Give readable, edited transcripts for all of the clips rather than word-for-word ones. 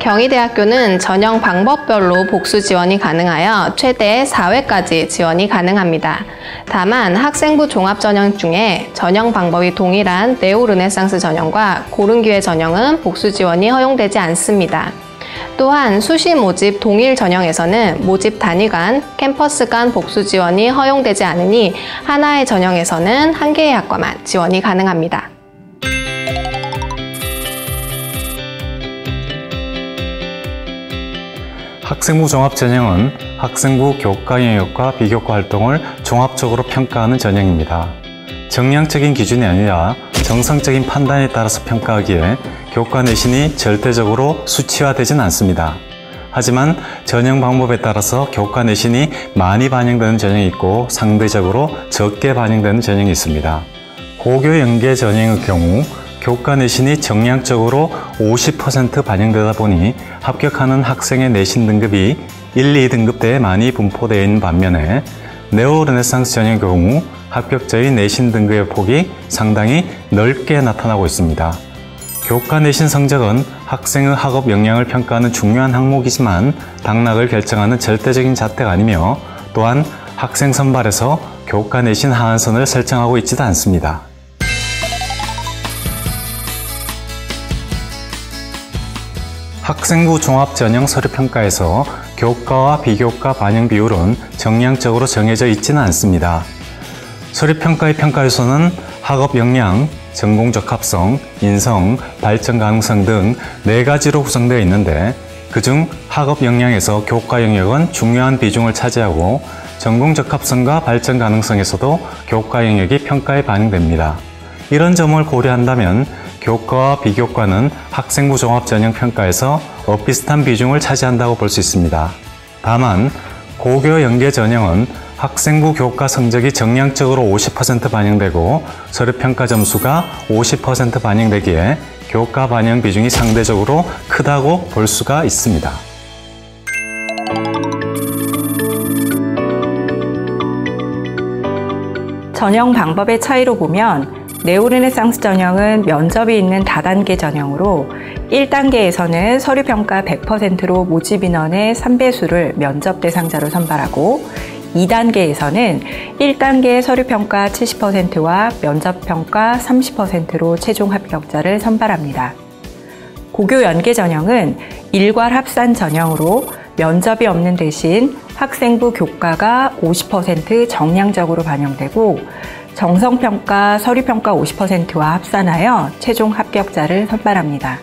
경희대학교는 전형 방법별로 복수 지원이 가능하여 최대 4회까지 지원이 가능합니다. 다만 학생부 종합전형 중에 전형 방법이 동일한 네오르네상스 전형과 고른기회 전형은 복수 지원이 허용되지 않습니다. 또한 수시 모집 동일 전형에서는 모집 단위 간, 캠퍼스 간 복수 지원이 허용되지 않으니 하나의 전형에서는 한 개의 학과만 지원이 가능합니다. 학생부 종합전형은 학생부 교과 영역과 비교과 활동을 종합적으로 평가하는 전형입니다. 정량적인 기준이 아니라 정성적인 판단에 따라서 평가하기에 교과 내신이 절대적으로 수치화되진 않습니다. 하지만 전형 방법에 따라서 교과 내신이 많이 반영되는 전형이 있고 상대적으로 적게 반영되는 전형이 있습니다. 고교 연계 전형의 경우 교과 내신이 정량적으로 50% 반영되다 보니 합격하는 학생의 내신 등급이 1, 2등급대에 많이 분포되어 있는 반면에 네오르네상스 전형의 경우 합격자의 내신 등급의 폭이 상당히 넓게 나타나고 있습니다. 교과 내신 성적은 학생의 학업 역량을 평가하는 중요한 항목이지만 당락을 결정하는 절대적인 잣대가 아니며 또한 학생 선발에서 교과 내신 하한선을 설정하고 있지도 않습니다. 학생부 종합전형 서류평가에서 교과와 비교과 반영 비율은 정량적으로 정해져 있지는 않습니다. 서류평가의 평가 요소는 학업 역량, 전공 적합성, 인성, 발전 가능성 등 4가지로 구성되어 있는데 그중 학업 역량에서 교과 영역은 중요한 비중을 차지하고 전공 적합성과 발전 가능성에서도 교과 영역이 평가에 반영됩니다. 이런 점을 고려한다면 교과와 비교과는 학생부 종합전형 평가에서 비슷한 비중을 차지한다고 볼 수 있습니다. 다만 고교 연계 전형은 학생부 교과 성적이 정량적으로 50% 반영되고 서류평가 점수가 50% 반영되기에 교과 반영 비중이 상대적으로 크다고 볼 수가 있습니다. 전형 방법의 차이로 보면 네오르네상스 전형은 면접이 있는 다단계 전형으로 1단계에서는 서류평가 100%로 모집 인원의 3배수를 면접 대상자로 선발하고 2단계에서는 1단계 서류평가 70%와 면접평가 30%로 최종 합격자를 선발합니다. 고교 연계 전형은 일괄 합산 전형으로 면접이 없는 대신 학생부 교과가 50% 정량적으로 반영되고 정성평가, 서류평가 50%와 합산하여 최종 합격자를 선발합니다.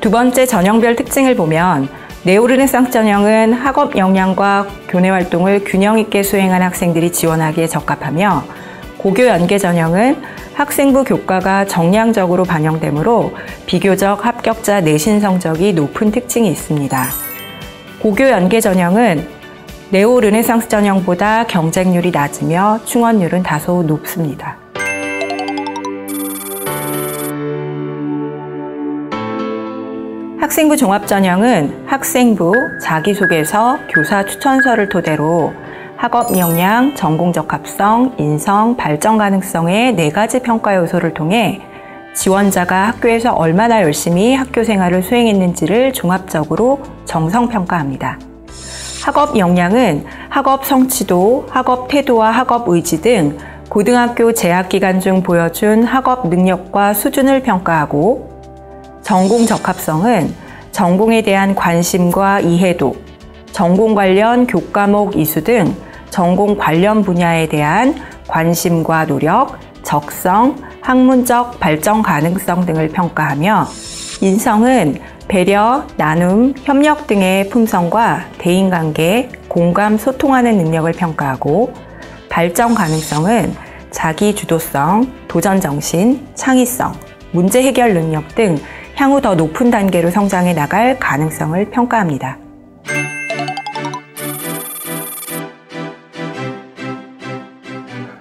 두 번째 전형별 특징을 보면 네오르네상스 전형은 학업 역량과 교내 활동을 균형 있게 수행한 학생들이 지원하기에 적합하며 고교 연계 전형은 학생부 교과가 정량적으로 반영되므로 비교적 합격자 내신 성적이 높은 특징이 있습니다. 고교 연계 전형은 네오르네상스 전형보다 경쟁률이 낮으며 충원율은 다소 높습니다. 학생부 종합전형은 학생부, 자기소개서, 교사 추천서를 토대로 학업 역량, 전공 적합성, 인성, 발전 가능성의 4가지 평가 요소를 통해 지원자가 학교에서 얼마나 열심히 학교 생활을 수행했는지를 종합적으로 정성평가합니다. 학업 역량은 학업 성취도, 학업 태도와 학업 의지 등 고등학교 재학 기간 중 보여준 학업 능력과 수준을 평가하고 전공 적합성은 전공에 대한 관심과 이해도, 전공 관련 교과목 이수 등 전공 관련 분야에 대한 관심과 노력, 적성, 학문적 발전 가능성 등을 평가하며 인성은 배려, 나눔, 협력 등의 품성과 대인관계, 공감, 소통하는 능력을 평가하고 발전 가능성은 자기 주도성, 도전정신, 창의성, 문제 해결 능력 등 향후 더 높은 단계로 성장해 나갈 가능성을 평가합니다.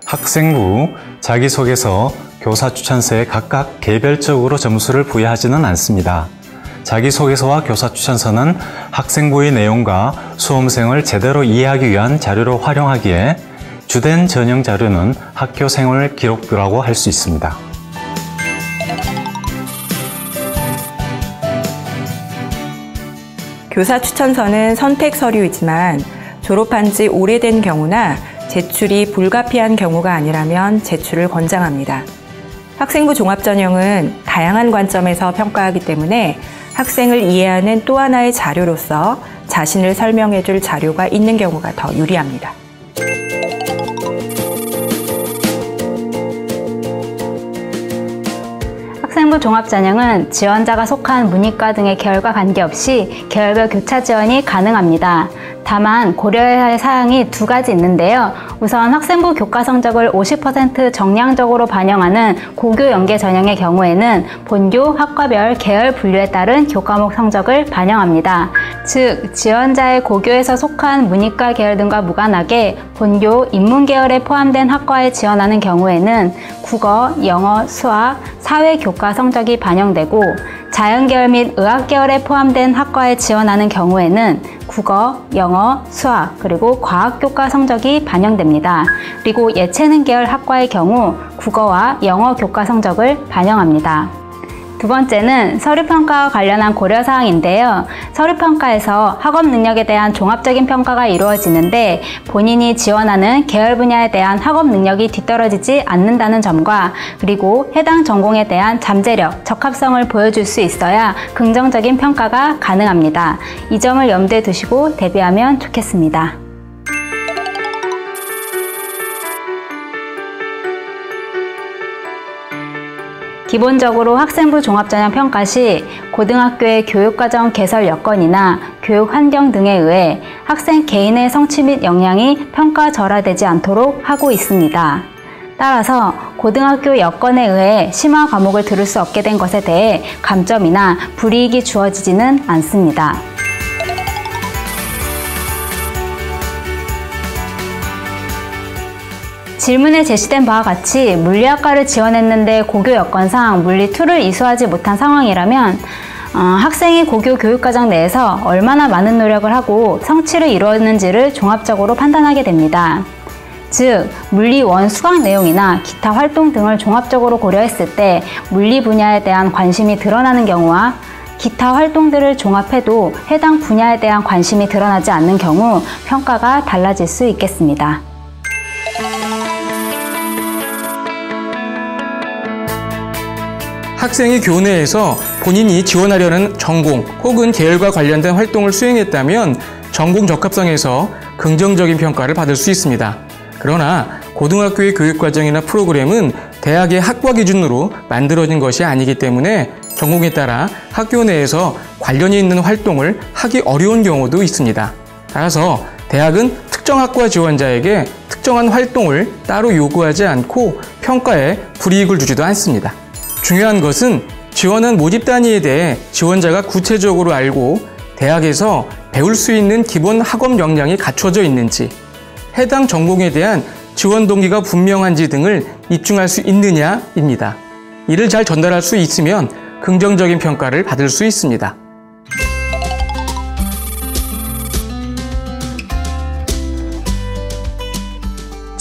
학생부, 자기소개서, 교사추천서에 각각 개별적으로 점수를 부여하지는 않습니다. 자기소개서와 교사추천서는 학생부의 내용과 수험생을 제대로 이해하기 위한 자료로 활용하기에 주된 전형 자료는 학교 생활 기록부라고 할 수 있습니다. 교사 추천서는 선택 서류이지만 졸업한 지 오래된 경우나 제출이 불가피한 경우가 아니라면 제출을 권장합니다. 학생부 종합전형은 다양한 관점에서 평가하기 때문에 학생을 이해하는 또 하나의 자료로서 자신을 설명해줄 자료가 있는 경우가 더 유리합니다. 학생부 종합전형은 지원자가 속한 문이과 등의 계열과 관계없이 계열별 교차 지원이 가능합니다. 다만 고려해야 할 사항이 두 가지 있는데요. 우선 학생부 교과 성적을 50% 정량적으로 반영하는 고교 연계 전형의 경우에는 본교, 학과별, 계열 분류에 따른 교과목 성적을 반영합니다. 즉, 지원자의 고교에서 속한 문이과 계열 등과 무관하게 본교, 인문계열에 포함된 학과에 지원하는 경우에는 국어, 영어, 수학, 사회 교과 성적이 반영되고 자연계열 및 의학계열에 포함된 학과에 지원하는 경우에는 국어, 영어, 수학, 그리고 과학교과 성적이 반영됩니다. 그리고 예체능 계열 학과의 경우 국어와 영어 교과 성적을 반영합니다. 두 번째는 서류평가와 관련한 고려사항인데요. 서류평가에서 학업 능력에 대한 종합적인 평가가 이루어지는데 본인이 지원하는 계열 분야에 대한 학업 능력이 뒤떨어지지 않는다는 점과 그리고 해당 전공에 대한 잠재력, 적합성을 보여줄 수 있어야 긍정적인 평가가 가능합니다. 이 점을 염두에 두시고 대비하면 좋겠습니다. 기본적으로 학생부 종합전형 평가 시 고등학교의 교육과정 개설 여건이나 교육 환경 등에 의해 학생 개인의 성취 및 역량이 평가절하되지 않도록 하고 있습니다. 따라서 고등학교 여건에 의해 심화 과목을 들을 수 없게 된 것에 대해 감점이나 불이익이 주어지지는 않습니다. 질문에 제시된 바와 같이 물리학과를 지원했는데 고교 여건상 물리2를 이수하지 못한 상황이라면 학생이 고교 교육과정 내에서 얼마나 많은 노력을 하고 성취를 이루었는지를 종합적으로 판단하게 됩니다. 즉, 물리1 수강 내용이나 기타 활동 등을 종합적으로 고려했을 때 물리 분야에 대한 관심이 드러나는 경우와 기타 활동들을 종합해도 해당 분야에 대한 관심이 드러나지 않는 경우 평가가 달라질 수 있겠습니다. 학생이 교내에서 본인이 지원하려는 전공 혹은 계열과 관련된 활동을 수행했다면 전공 적합성에서 긍정적인 평가를 받을 수 있습니다. 그러나 고등학교의 교육과정이나 프로그램은 대학의 학과 기준으로 만들어진 것이 아니기 때문에 전공에 따라 학교 내에서 관련이 있는 활동을 하기 어려운 경우도 있습니다. 따라서 대학은 특정 학과 지원자에게 특정한 활동을 따로 요구하지 않고 평가에 불이익을 주지도 않습니다. 중요한 것은 지원한 모집 단위에 대해 지원자가 구체적으로 알고 대학에서 배울 수 있는 기본 학업 역량이 갖춰져 있는지, 해당 전공에 대한 지원 동기가 분명한지 등을 입증할 수 있느냐입니다. 이를 잘 전달할 수 있으면 긍정적인 평가를 받을 수 있습니다.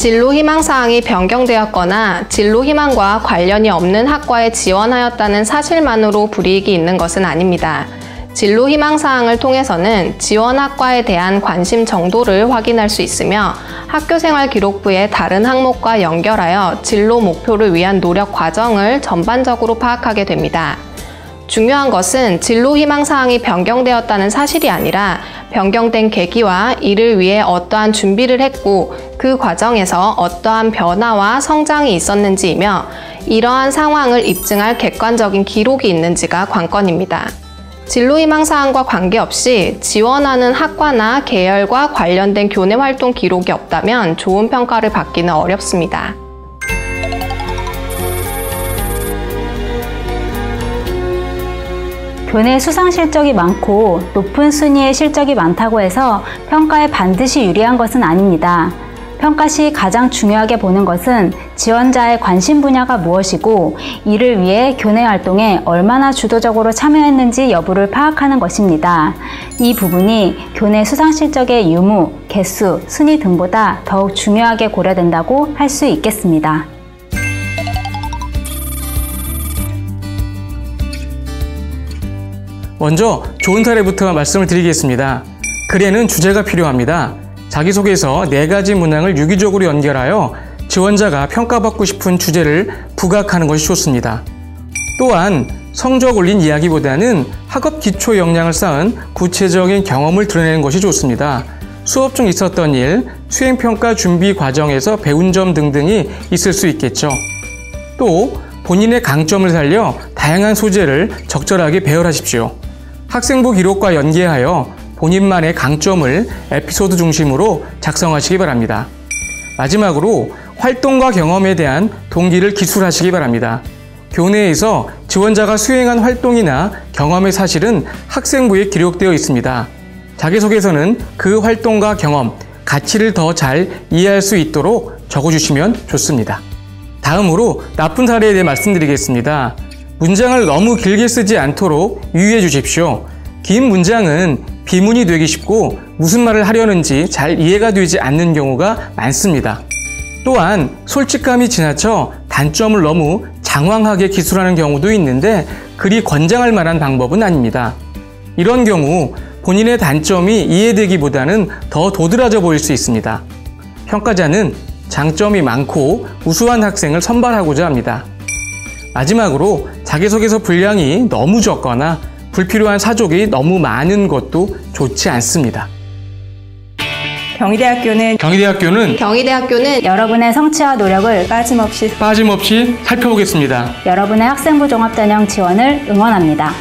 진로 희망사항이 변경되었거나 진로 희망과 관련이 없는 학과에 지원하였다는 사실만으로 불이익이 있는 것은 아닙니다. 진로 희망사항을 통해서는 지원 학과에 대한 관심 정도를 확인할 수 있으며 학교생활 기록부의 다른 항목과 연결하여 진로 목표를 위한 노력 과정을 전반적으로 파악하게 됩니다. 중요한 것은 진로 희망사항이 변경되었다는 사실이 아니라 변경된 계기와 이를 위해 어떠한 준비를 했고 그 과정에서 어떠한 변화와 성장이 있었는지이며 이러한 상황을 입증할 객관적인 기록이 있는지가 관건입니다. 진로 희망사항과 관계없이 지원하는 학과나 계열과 관련된 교내 활동 기록이 없다면 좋은 평가를 받기는 어렵습니다. 교내 수상 실적이 많고 높은 순위의 실적이 많다고 해서 평가에 반드시 유리한 것은 아닙니다. 평가 시 가장 중요하게 보는 것은 지원자의 관심 분야가 무엇이고 이를 위해 교내 활동에 얼마나 주도적으로 참여했는지 여부를 파악하는 것입니다. 이 부분이 교내 수상 실적의 유무, 개수, 순위 등보다 더욱 중요하게 고려된다고 할 수 있겠습니다. 먼저 좋은 사례부터 말씀을 드리겠습니다. 글에는 주제가 필요합니다. 자기소개서 4가지 문항을 유기적으로 연결하여 지원자가 평가받고 싶은 주제를 부각하는 것이 좋습니다. 또한 성적 올린 이야기보다는 학업 기초 역량을 쌓은 구체적인 경험을 드러내는 것이 좋습니다. 수업 중 있었던 일, 수행평가 준비 과정에서 배운 점 등등이 있을 수 있겠죠. 또 본인의 강점을 살려 다양한 소재를 적절하게 배열하십시오. 학생부 기록과 연계하여 본인만의 강점을 에피소드 중심으로 작성하시기 바랍니다. 마지막으로 활동과 경험에 대한 동기를 기술하시기 바랍니다. 교내에서 지원자가 수행한 활동이나 경험의 사실은 학생부에 기록되어 있습니다. 자기소개서는 그 활동과 경험, 가치를 더 잘 이해할 수 있도록 적어주시면 좋습니다. 다음으로 나쁜 사례에 대해 말씀드리겠습니다. 문장을 너무 길게 쓰지 않도록 유의해 주십시오. 긴 문장은 비문이 되기 쉽고 무슨 말을 하려는지 잘 이해가 되지 않는 경우가 많습니다. 또한 솔직감이 지나쳐 단점을 너무 장황하게 기술하는 경우도 있는데 그리 권장할 만한 방법은 아닙니다. 이런 경우 본인의 단점이 이해되기보다는 더 도드라져 보일 수 있습니다. 평가자는 장점이 많고 우수한 학생을 선발하고자 합니다. 마지막으로 자기소개서 분량이 너무 적거나 불필요한 사족이 너무 많은 것도 좋지 않습니다. 경희대학교는 여러분의 성취와 노력을 빠짐없이 살펴보겠습니다. 여러분의 학생부 종합전형 지원을 응원합니다.